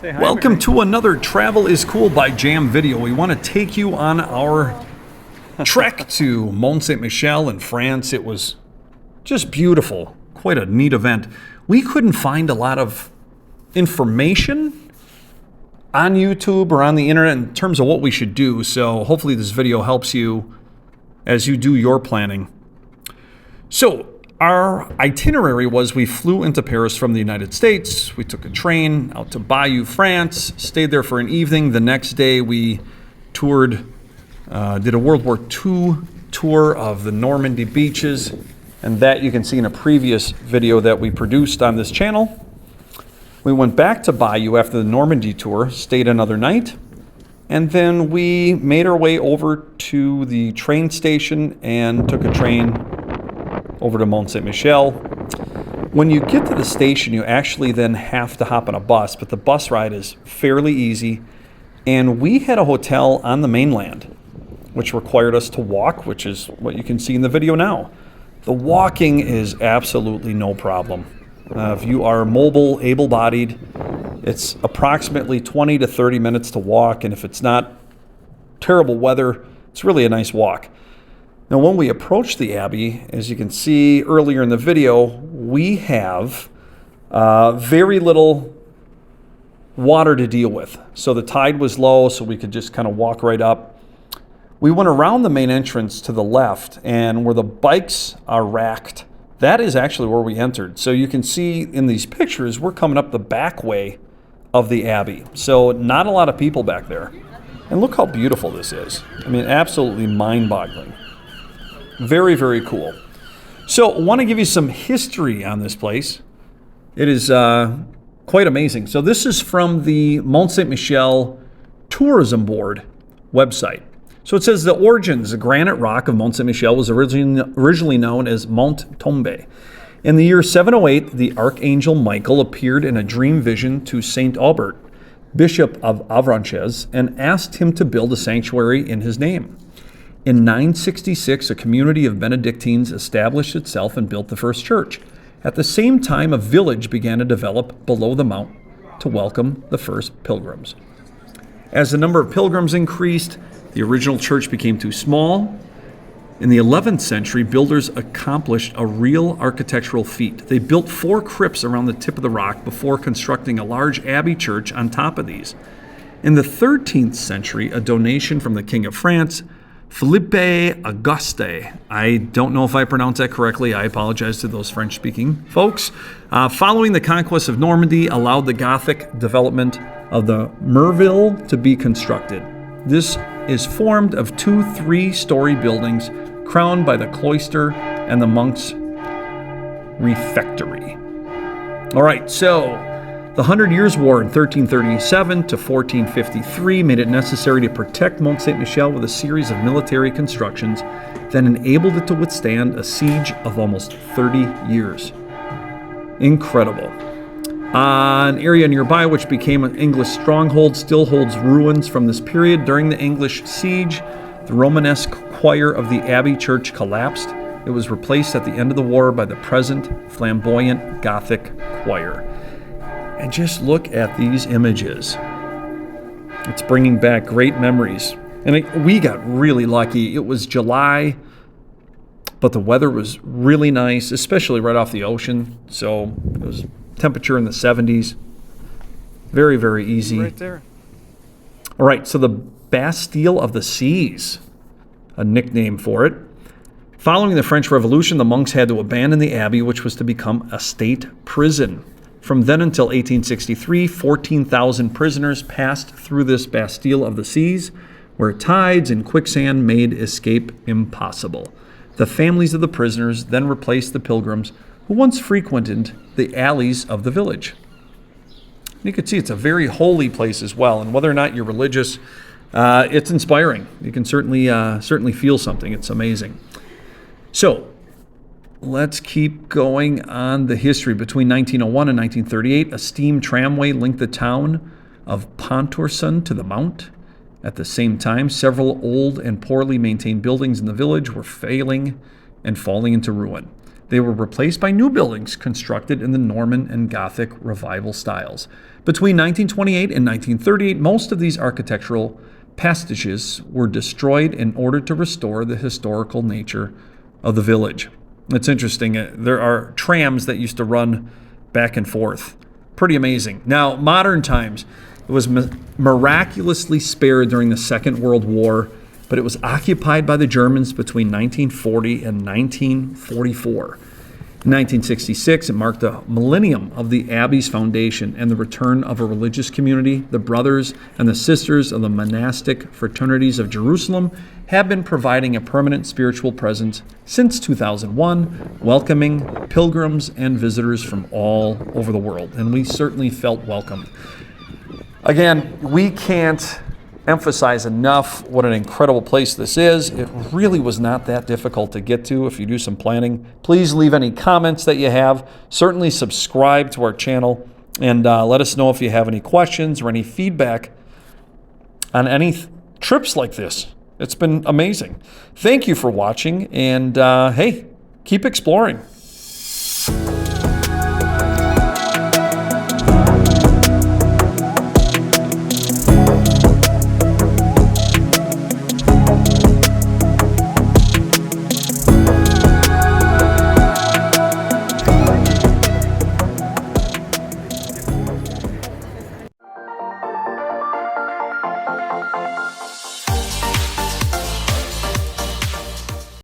Say hi. Welcome Mary. to another Travel is Cool by Jam video. We want to take you on our trek to Mont Saint-Michel in France. It was just beautiful. Quite a neat event. We couldn't find a lot of information on YouTube or on the internet in terms of what we should do, so hopefully this video helps you as you do your planning. So our itinerary was we flew into Paris from the United States. We took a train out to Bayeux, France, stayed there for an evening. The next day we toured, did a World War II tour of the Normandy beaches, and that you can see in a previous video that we produced on this channel. We went back to Bayeux after the Normandy tour, stayed another night, and then we made our way over to the train station and took a train over to Mont Saint-Michel. When you get to the station, you actually then have to hop on a bus, but the bus ride is fairly easy. And we had a hotel on the mainland, which required us to walk, which is what you can see in the video now. The walking is absolutely no problem. If you are mobile, able-bodied, it's approximately 20 to 30 minutes to walk, and if it's not terrible weather, it's really a nice walk. Now, when we approach the Abbey, as you can see earlier in the video, we have very little water to deal with. So the tide was low, so we could just kind of walk right up. We went around the main entrance to the left, and where the bikes are racked, that is actually where we entered. So you can see in these pictures, we're coming up the back way of the Abbey. So not a lot of people back there. And look how beautiful this is. I mean, absolutely mind-boggling. Very, very cool. So I want to give you some history on this place. It is quite amazing. So this is from the Mont Saint-Michel Tourism Board website. So it says the origins, the granite rock of Mont Saint-Michel was originally known as Mont Tombe. In the year 708, the Archangel Michael appeared in a dream vision to Saint Albert, Bishop of Avranches, and asked him to build a sanctuary in his name. In 966, a community of Benedictines established itself and built the first church. At the same time, a village began to develop below the mount to welcome the first pilgrims. As the number of pilgrims increased, the original church became too small. In the 11th century, builders accomplished a real architectural feat. They built 4 crypts around the tip of the rock before constructing a large abbey church on top of these. In the 13th century, a donation from the King of France, Philippe Auguste, I don't know if I pronounced that correctly. I apologize to those French-speaking folks. Following the conquest of Normandy, allowed the Gothic development of the Merville to be constructed. This is formed of 2 3-story buildings crowned by the cloister and the monks' refectory. All right, so the 100 Years' War in 1337 to 1453 made it necessary to protect Mont Saint-Michel with a series of military constructions that enabled it to withstand a siege of almost 30 years. Incredible. An area nearby, which became an English stronghold, still holds ruins from this period. During the English siege, the Romanesque choir of the Abbey Church collapsed. It was replaced at the end of the war by the present flamboyant Gothic choir. And just look at these images. It's bringing back great memories. And we got really lucky. It was July, but the weather was really nice, especially right off the ocean. So it was temperature in the 70s. Very, very easy. Right there. All right, so the Bastille of the Seas, a nickname for it. Following the French Revolution, the monks had to abandon the abbey, which was to become a state prison. From then until 1863, 14,000 prisoners passed through this Bastille of the Seas, where tides and quicksand made escape impossible. The families of the prisoners then replaced the pilgrims who once frequented the alleys of the village. You can see it's a very holy place as well, and whether or not you're religious, it's inspiring. You can certainly feel something. It's amazing. So let's keep going on the history. Between 1901 and 1938, a steam tramway linked the town of Pontorson to the Mount. At the same time, several old and poorly maintained buildings in the village were failing and falling into ruin. They were replaced by new buildings constructed in the Norman and Gothic Revival styles. Between 1928 and 1938, most of these architectural pastiches were destroyed in order to restore the historical nature of the village. It's interesting. There are trams that used to run back and forth. Pretty amazing. Now, modern times, it was miraculously spared during the Second World War, but it was occupied by the Germans between 1940 and 1944. In 1966, it marked the millennium of the Abbey's foundation and the return of a religious community. The brothers and the sisters of the monastic fraternities of Jerusalem have been providing a permanent spiritual presence since 2001, welcoming pilgrims and visitors from all over the world. And we certainly felt welcomed. Again, we can't emphasize enough what an incredible place this is. It really was not that difficult to get to if you do some planning. Please leave any comments that you have. Certainly subscribe to our channel and let us know if you have any questions or any feedback on any trips like this. It's been amazing. Thank you for watching, and hey, keep exploring.